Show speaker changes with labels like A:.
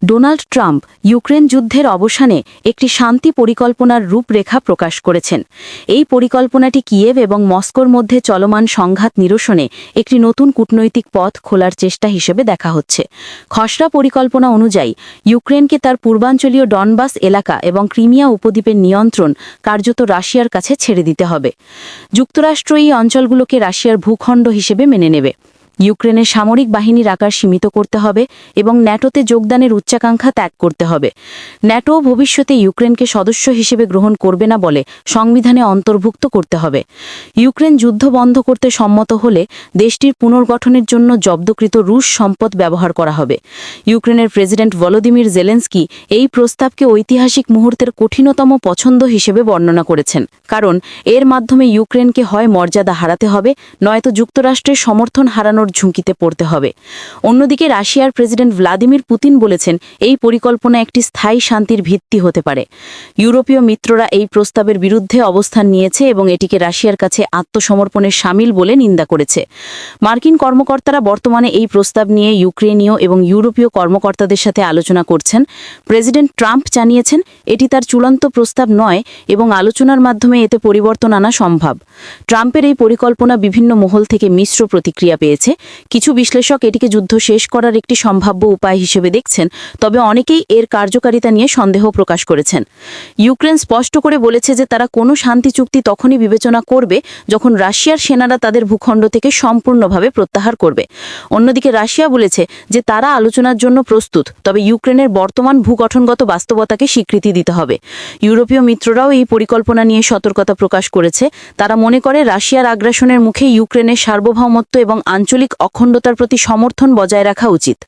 A: Donald Trump Ukraine যুদ্ধের অবসানে একটি শান্তি পরিকল্পনার রূপরেখা প্রকাশ করেছেন। এই পরিকল্পনাটি কিয়েভ এবং মস্কোর মধ্যে চলমান সংঘাত নিরসনে একটি নতুন কূটনৈতিক পথ খোলার চেষ্টা হিসেবে দেখা হচ্ছে। খসড়া পরিকল্পনা অনুযায়ী ইউক্রেনকে তার পূর্বাঞ্চলীয় ডনবাস এলাকা এবং ক্রিমিয়া উপদ্বীপের নিয়ন্ত্রণ কার্যত রাশিয়ার কাছে ছেড়ে দিতে হবে। যুক্তরাষ্ট্র এই অঞ্চলগুলোকে রাশিয়ার ভূখণ্ড হিসেবে মেনে নেবে। ইউক্রেনের সামরিক বাহিনীর আকার সীমিত করতে হবে এবং ন্যাটোতে যোগদানের উচ্চাকাঙ্ক্ষা ত্যাগ করতে হবে। ন্যাটো ভবিষ্যতে ইউক্রেনকে সদস্য হিসেবে গ্রহণ করবে না বলে সংবিধানে অন্তর্ভুক্ত করতে হবে। ইউক্রেন যুদ্ধ বন্ধ করতে সম্মত হলে দেশটির পুনর্গঠনের জন্য জব্দকৃত রুশ সম্পদ ব্যবহার করা হবে। ইউক্রেনের প্রেসিডেন্ট ভলোদিমির জেলেনস্কি এই প্রস্তাবকে ঐতিহাসিক মুহূর্তের কঠিনতম পছন্দ হিসেবে বর্ণনা করেছেন, কারণ এর মাধ্যমে ইউক্রেনকে হয় মর্যাদা হারাতে হবে, নয়তো যুক্তরাষ্ট্রের সমর্থন হারানোর ঝুঁকিতে পড়তে হবে। অন্যদিকে রাশিয়ার প্রেসিডেন্ট ভ্লাদিমির পুতিন বলেছেন, এই পরিকল্পনা একটি স্থায়ী শান্তির ভিত্তি হতে পারে। ইউরোপীয় মিত্ররা এই প্রস্তাবের বিরুদ্ধে অবস্থান নিয়েছে এবং এটিকে রাশিয়ার কাছে আত্মসমর্পণের শামিল বলে নিন্দা করেছে। মার্কিন কর্মকর্তারা বর্তমানে এই প্রস্তাব নিয়ে ইউক্রেনীয় এবং ইউরোপীয় কর্মকর্তাদের সাথে আলোচনা করছেন। প্রেসিডেন্ট ট্রাম্প জানিয়েছেন, এটি তার চূড়ান্ত প্রস্তাব নয় এবং আলোচনার মাধ্যমে এতে পরিবর্তন আনা সম্ভব। ট্রাম্পের এই পরিকল্পনা বিভিন্ন মহল থেকে মিশ্র প্রতিক্রিয়া পেয়েছে। কিছু বিশ্লেষক এটিকে যুদ্ধ শেষ করার একটি সম্ভাব্য উপায় হিসেবে দেখছেন, তবে অনেকেই এর কার্যকারিতা নিয়ে সন্দেহ প্রকাশ করেছেন। ইউক্রেন স্পষ্ট করে বলেছে যে তারা কোনো শান্তি চুক্তি তখনই বিবেচনা করবে যখন রাশিয়ার সেনারা তাদের ভূখণ্ড থেকে সম্পূর্ণভাবে প্রত্যাহার করবে। অন্যদিকে রাশিয়া বলেছে যে তারা আলোচনার জন্য প্রস্তুত, তবে ইউক্রেনের বর্তমান ভূগঠনগত বাস্তবতাকে স্বীকৃতি দিতে হবে। ইউরোপীয় মিত্ররাও এই পরিকল্পনা নিয়ে সতর্কতা প্রকাশ করেছে। তারা মনে করে রাশিয়ার আগ্রাসনের মুখে ইউক্রেনের সার্বভৌমত্ব এবং আঞ্চলিক অখণ্ডতার প্রতি সমর্থন বজায় রাখা উচিত।